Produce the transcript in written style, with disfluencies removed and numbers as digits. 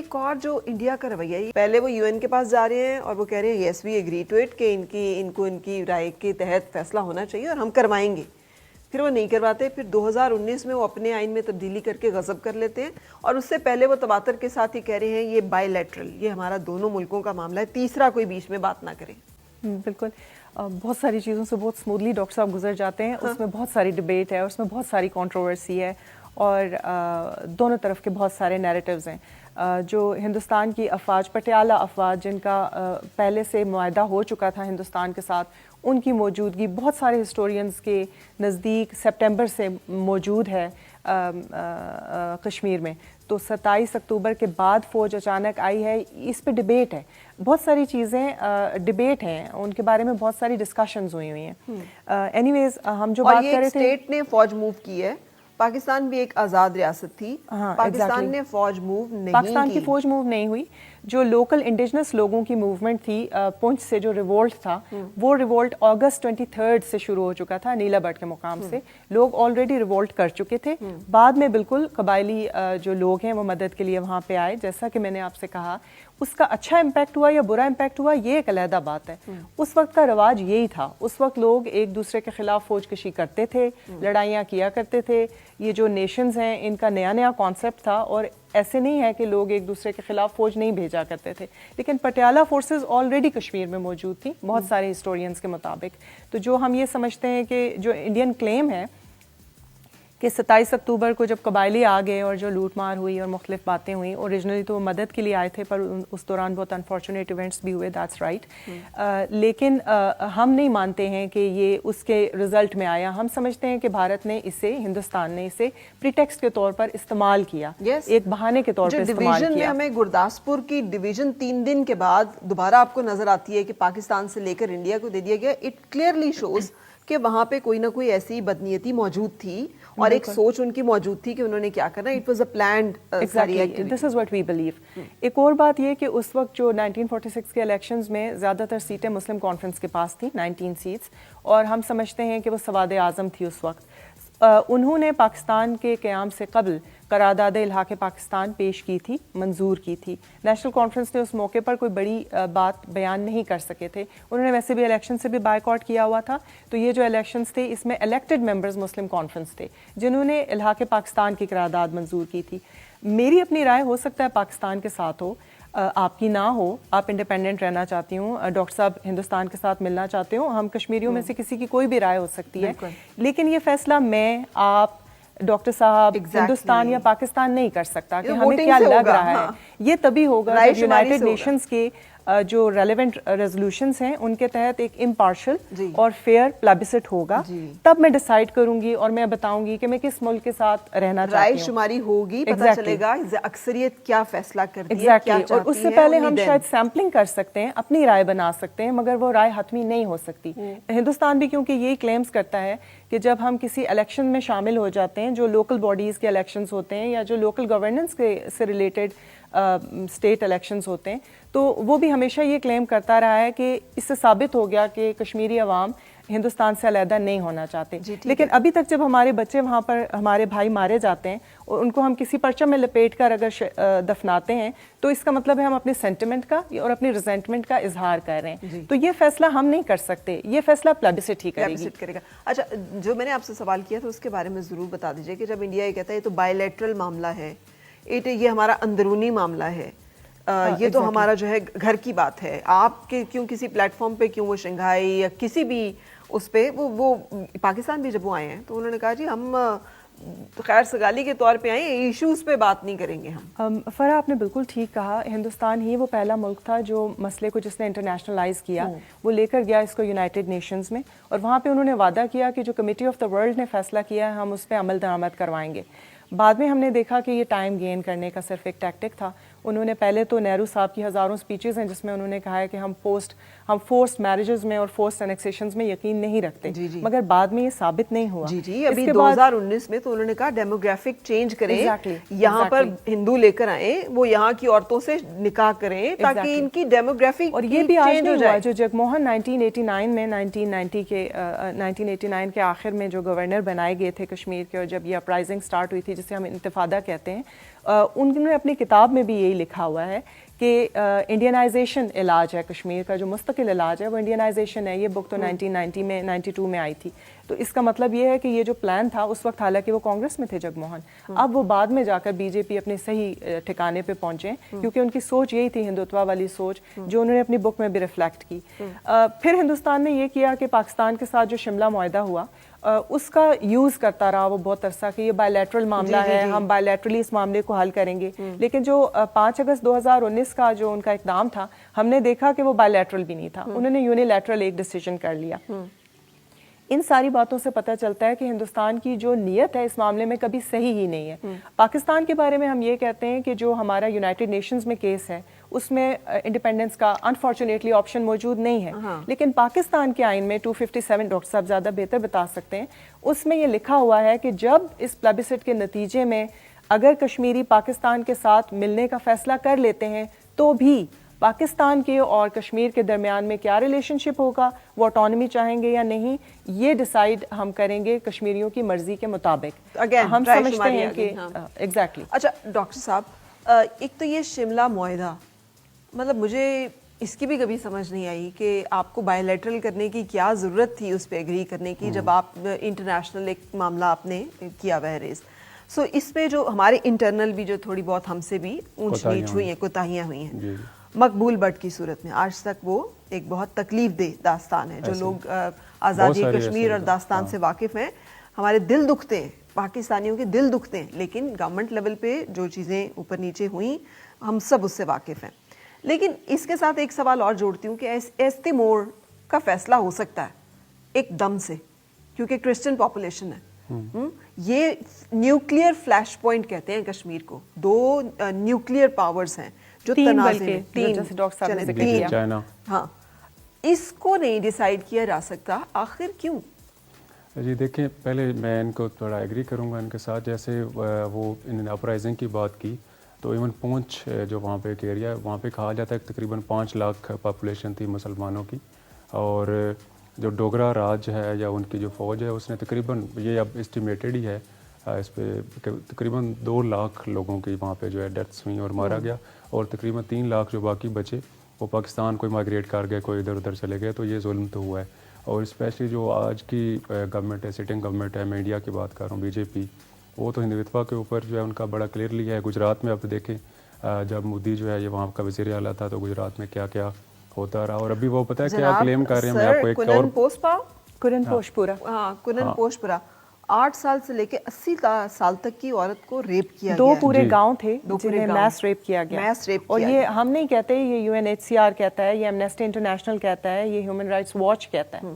ایک اور جو انڈیا کا رویہ ہے، پہلے وہ UN کے پاس جا رہے ہیں اور وہ کہہ رہے ہیں یس وی ایگری ٹو اٹ کہ ان کی رائے کے تحت فیصلہ ہونا چاہیے اور ہم کروائیں گے. پھر وہ نہیں کرواتے. پھر 2019 میں وہ اپنے آئین میں تبدیلی کر کے غضب کر لیتے ہیں اور اس سے پہلے وہ تواتر کے ساتھ ہی کہہ رہے ہیں یہ بائی لیٹرل، یہ ہمارا دونوں ملکوں کا معاملہ ہے، تیسرا کوئی بیچ میں بات نہ کرے. بالکل. بہت ساری چیزوں سے بہت اسموتھلی ڈاکٹر صاحب گزر جاتے ہیں. اس میں بہت ساری ڈبیٹ ہے، اس میں بہت ساری کنٹروورسی ہے اور دونوں طرف کے بہت سارے نیریٹیوز ہیں. جو ہندوستان کی افواج، پٹیالہ افواج، جن کا پہلے سے معاہدہ ہو چکا تھا ہندوستان کے ساتھ، ان کی موجودگی بہت سارے ہسٹورینز کے نزدیک سپٹمبر سے موجود ہے کشمیر میں. تو 27 اکتوبر کے بعد فوج اچانک آئی ہے، اس پہ ڈبیٹ ہے. بہت ساری چیزیں ڈبیٹ ہیں، ان کے بارے میں بہت ساری ڈسکشنز ہوئی ہیں. اینی ویز ہم جو بات کر رہے تھے، اسٹیٹ نے فوج موو کی ہے. پاکستان بھی ایک آزاد ریاست تھی، پاکستان نے فوج موو نہیں کی. پاکستان کی فوج موو نہیں ہوئی. جو لوکل انڈیجنس لوگوں کی موومنٹ تھی، پونچھ سے جو ریوولٹ تھا، وہ ریوولٹ اگست 23 سے شروع ہو چکا تھا. نیلا بٹ کے مقام سے لوگ آلریڈی ریوولٹ کر چکے تھے. بعد میں بالکل قبائلی جو لوگ ہیں وہ مدد کے لیے وہاں پہ آئے. جیسا کہ میں نے آپ سے کہا، اس کا اچھا امپیکٹ ہوا یا برا امپیکٹ ہوا یہ ایک علیحدہ بات ہے. اس وقت کا رواج یہی تھا. اس وقت لوگ ایک دوسرے کے خلاف فوج کشی کرتے تھے، لڑائیاں کیا کرتے تھے. یہ جو نیشنز ہیں، ان کا نیا نیا کانسیپٹ تھا اور ایسے نہیں ہے کہ لوگ ایک دوسرے کے خلاف فوج نہیں بھیجا کرتے تھے. لیکن پٹیالہ فورسز آلریڈی کشمیر میں موجود تھیں بہت سارے ہسٹورینز کے مطابق. تو جو ہم یہ سمجھتے ہیں کہ جو انڈین کلیم ہے کہ 27 اکتوبر کو جب قبائلی آ گئے اور جو لوٹ مار ہوئی اور مختلف باتیں ہوئیں، اوریجنلی تو وہ مدد کے لیے آئے تھے پر اس دوران بہت انفارچونیٹ ایونٹس بھی ہوئے. That's right. لیکن ہم نہیں مانتے ہیں کہ یہ اس کے رزلٹ میں آیا. ہم سمجھتے ہیں کہ بھارت نے اسے، ہندوستان نے اسے پریٹیکسٹ کے طور پر استعمال کیا، ایک بہانے کے طور پر استعمال کیا. ہمیں گرداسپور کی ڈویژن 3 دن کے بعد دوبارہ آپ کو نظر آتی ہے کہ پاکستان سے لے کر انڈیا کو دے دیا گیا. اٹ کلیئرلی شوز کہ وہاں پہ کوئی نہ کوئی ایسی بدنیتی موجود تھی اور ایک سوچ ان کی موجود تھی کہ انہوں نے کیا کرنا. It was a planned sorry activity. This is what we believe. ایک اور بات یہ کہ اس وقت جو 1946 کے الیکشنز میں زیادہ تر سیٹیں مسلم کانفرنس کے پاس تھیں، 19 سیٹس، اور ہم سمجھتے ہیں کہ وہ سواد اعظم تھی اس وقت. انہوں نے پاکستان کے قیام سے قبل قرارداد الحاق پاکستان پیش کی تھی، منظور کی تھی. نیشنل کانفرنس نے اس موقع پر کوئی بڑی بات بیان نہیں کر سکے تھے. انہوں نے ویسے بھی الیکشن سے بھی بائیکاٹ کیا ہوا تھا. تو یہ جو الیکشنز تھے، اس میں الیکٹڈ ممبرز مسلم کانفرنس تھے جنہوں نے الحاق پاکستان کی قرارداد منظور کی تھی. میری اپنی رائے ہو سکتا ہے پاکستان کے ساتھ ہو، آپ کی نہ ہو، آپ انڈیپینڈنٹ رہنا چاہتی ہوں، ڈاکٹر صاحب ہندوستان کے ساتھ ملنا چاہتے ہوں. ہم کشمیریوں میں سے کسی کی کوئی بھی رائے ہو سکتی ہے، لیکن یہ فیصلہ میں، آپ، ڈاکٹر صاحب، ہندوستان یا پاکستان نہیں کر سکتا کہ ہمیں کیا لگ رہا ہے. یہ تبھی ہوگا جب یونائٹڈ نیشنز کے جو ریلیونٹ ریزولوشنز ہیں ان کے تحت ایک امپارشل اور فیئر پلیبسٹ ہوگا. تب میں ڈیسائیڈ کروں گی اور میں بتاؤں گی کہ میں کس ملک کے ساتھ رہنا چاہتی ہوں. رائے شماری ہوگی، پتہ چلے گا اکثریت کیا فیصلہ کرتی ہے، کیا چاہتی ہے. اور اس سے پہلے ہم شاید سیمپلنگ کر سکتے ہیں، اپنی رائے بنا سکتے ہیں، مگر وہ رائے حتمی نہیں ہو سکتی. ہندوستان بھی کیونکہ یہی کلیمز کرتا ہے کہ جب ہم کسی الیکشن میں شامل ہو جاتے ہیں، جو لوکل باڈیز کے الیکشنز ہوتے ہیں یا جو لوکل گورننس کے سے ریلیٹڈ اسٹیٹ الیکشنز ہوتے ہیں، تو وہ بھی ہمیشہ یہ کلیم کرتا رہا ہے کہ اس سے ثابت ہو گیا کہ کشمیری عوام ہندوستان سے علیحدہ نہیں ہونا چاہتے. لیکن ابھی تک جب ہمارے بچے وہاں پر، ہمارے بھائی مارے جاتے ہیں اور ان کو ہم کسی پرچم میں لپیٹ کر اگر دفناتے ہیں تو اس کا مطلب ہے ہم اپنے سینٹیمنٹ کا اور اپنی ریزنٹمنٹ کا اظہار کر رہے ہیں. تو یہ فیصلہ ہم نہیں کر سکتے، یہ فیصلہ پلیبسٹ ہی کرے گا. اچھا، جو میں نے آپ سے سوال کیا تھا اس کے بارے میں ضرور بتا دیجیے کہ جب انڈیا یہ کہتا ہے یہ تو بائی لیٹرل معاملہ ہے، یہ ہمارا اندرونی معاملہ ہے، یہ تو ہمارا جو ہے گھر کی بات ہے، آپ کے کیوں کسی پلیٹ فارم پہ کیوں وہ شنگھائی یا کسی بھی اس پہ وہ پاکستان بھی جب وہ آئے ہیں تو انہوں نے کہا جی ہم خیر سگالی کے طور پہ آئے ہیں، ایشوز پہ بات نہیں کریں گے ہم. فرح، آپ نے بالکل ٹھیک کہا. ہندوستان ہی وہ پہلا ملک تھا جو مسئلے کو جس نے انٹرنیشنلائز کیا، وہ لے کر گیا اس کو یونائٹڈ نیشنز میں، اور وہاں پہ انہوں نے وعدہ کیا کہ جو کمیٹی آف دا ورلڈ نے فیصلہ کیا ہے ہم اس پہ عمل درآمد کروائیں گے. بعد میں ہم نے دیکھا کہ یہ ٹائم گین کرنے کا صرف ایک ٹیکٹک تھا. انہوں نے پہلے تو نہرو صاحب کی ہزاروں سپیچز ہیں جس میں انہوں نے کہا ہے کہ ہم فورسڈ میرجز میں اور فورسڈ انیکسیشنز میں یقین نہیں رکھتے، مگر بعد میں یہ ثابت نہیں ہوا. ابھی 2019 میں تو انہوں نے کہا ڈیموگرافک چینج کریں، یہاں پر ہندو لے کر آئیں، وہ یہاں کی عورتوں سے نکاح کریں تاکہ ان کی ڈیموگرافک. اور یہ بھی آج نہیں ہوا. جو جگموہن 1989 میں 1989 کے آخر میں جو گورنر بنائے گئے تھے کشمیر کے، اور جب یہ اپرائزنگ سٹارٹ ہوئی تھی جسے ہم انتفادہ کہتے ہیں، انہوں نے اپنی کتاب میں بھی یہی لکھا ہوا ہے کہ انڈینائزیشن علاج ہے کشمیر کا، جو مستقل علاج ہے وہ انڈینائزیشن ہے. یہ بک تو 1990 میں 92 میں آئی تھی. تو اس کا مطلب یہ ہے کہ یہ جو پلان تھا اس وقت، حالانکہ وہ کانگریس میں تھے جگموہن، اب وہ بعد میں جا کر بی جے پی اپنے صحیح ٹھکانے پہ پہنچے، کیونکہ ان کی سوچ یہی تھی ہندوتوا والی سوچ، جو انہوں نے اپنی بک میں بھی ریفلیکٹ کی. پھر ہندوستان نے یہ کیا کہ پاکستان کے ساتھ جو شملہ معاہدہ ہوا اس کا یوز کرتا رہا وہ بہت عرصہ کہ یہ بائی لیٹرل معاملہ ہے، ہم بائی لیٹرلی اس معاملے کو حل کریں گے. لیکن جو 5 اگست 2019 کا جو ان کا اقدام تھا، ہم نے دیکھا کہ وہ بائی لیٹرل بھی نہیں تھا، انہوں نے یونیلیٹرل ایک ڈیسیجن کر لیا. ان ساری باتوں سے پتہ چلتا ہے کہ ہندوستان کی جو نیت ہے اس معاملے میں کبھی صحیح ہی نہیں ہے. پاکستان کے بارے میں ہم یہ کہتے ہیں کہ جو ہمارا یونائٹڈ نیشنز میں کیس ہے اس میں انڈیپینڈنس کا انفارچونیٹلی آپشن موجود نہیں ہے، لیکن پاکستان کے آئین میں 257 ڈاکٹر صاحب زیادہ بہتر بتا سکتے ہیں، اس میں یہ لکھا ہوا ہے کہ جب اس پلیبسٹ کے نتیجے میں اگر کشمیری پاکستان کے ساتھ ملنے کا فیصلہ کر لیتے ہیں تو بھی پاکستان کے اور کشمیر کے درمیان میں کیا ریلیشن شپ ہوگا، وہ آٹونومی چاہیں گے یا نہیں، یہ ڈیسائیڈ ہم کریں گے کشمیریوں کی مرضی کے مطابق. ہم سمجھتے ہیں کہ ایگزیکٹلی. اچھا ڈاکٹر صاحب، ایک تو یہ شملہ معاہدہ، مطلب مجھے اس کی بھی کبھی سمجھ نہیں آئی کہ آپ کو بائی لیٹرل کرنے کی کیا ضرورت تھی اس پہ ایگری کرنے کی، جب آپ انٹرنیشنل ایک معاملہ آپ نے کیا ہوا ہے ریز. سو اس پہ جو ہمارے انٹرنل بھی جو تھوڑی بہت ہم سے بھی اونچ نیچ ہوئی ہیں، کوتاہیاں ہوئی ہیں. مقبول بٹ کی صورت میں آج تک وہ ایک بہت تکلیف دہ داستان ہے. جو لوگ آزادی کشمیر اور داستان سے واقف ہیں، ہمارے دل دکھتے ہیں، پاکستانیوں کے دل دکھتے ہیں، لیکن گورنمنٹ لیول پہ جو چیزیں اوپر نیچے ہوئیں ہم سب اس سے واقف ہیں. لیکن اس کے ساتھ ایک سوال اور جوڑتی ہوں کہ ایس تیمور کا فیصلہ ہو سکتا ہے ایک دم سے، کیونکہ کرسچن پاپولیشن ہے. یہ نیوکلیئر فلیش پوائنٹ کہتے ہیں کشمیر کو. 2 نیوکلیئر پاورز ہیں جو تنازع میں، 3 ہاں، اس کو نہیں ڈیسائیڈ کیا جا سکتا، آخر کیوں؟ جی دیکھیں، پہلے میں ان کو تھوڑا ایگری کروں گا ان کے ساتھ. جیسے وہ ان اپرائزنگ کی بات کی تو ایون پونچھ جو وہاں پہ ایک ایریا ہے، وہاں پہ کہا جاتا ہے کہ تقریباً 5 لاکھ پاپولیشن تھی مسلمانوں کی، اور جو ڈوگرا راج ہے یا ان کی جو فوج ہے اس نے تقریباً، یہ اب اسٹیمیٹڈ ہی ہے اس پہ، تقریباً 2 لاکھ لوگوں کی وہاں پہ جو ہے ڈیتھس ہوئیں اور مارا گیا، اور تقریباً 3 لاکھ جو باقی بچے وہ پاکستان کوئی مائگریٹ کر گئے، کوئی ادھر ادھر چلے گئے. تو یہ ظلم تو ہوا ہے. اور اسپیشلی جو آج کی گورنمنٹ ہے، سٹنگ گورنمنٹ ہے، میں انڈیا کی بات کر رہا ہوں، بی جے پی، وہ تو ہندوتوا کے اوپر جو ہے ان کا بڑا کلیئرلی ہے. گجرات میں آپ دیکھیں جب مودی جو ہے یہ وہاں کا وزیر اعلیٰ تھا تو گجرات میں کیا کیا ہوتا رہا، اور ابھی وہ پتہ ہے کیا کلیم کر رہے ہیں. میں آپ کو ایک اور کنن پوش پورا 8 سال سے لے کے 80 سال تک کی عورت کو ریپ کیا گیا. 2 پورے گاؤں تھے جنہیں میس ریپ کیا گیا. اور یہ ہم نہیں کہتے، یہ UNHCR کہتا ہے، یہ ایمنیسٹی انٹرنیشنل کہتا ہے، یہ ہیومن رائٹس واچ کہتا ہے.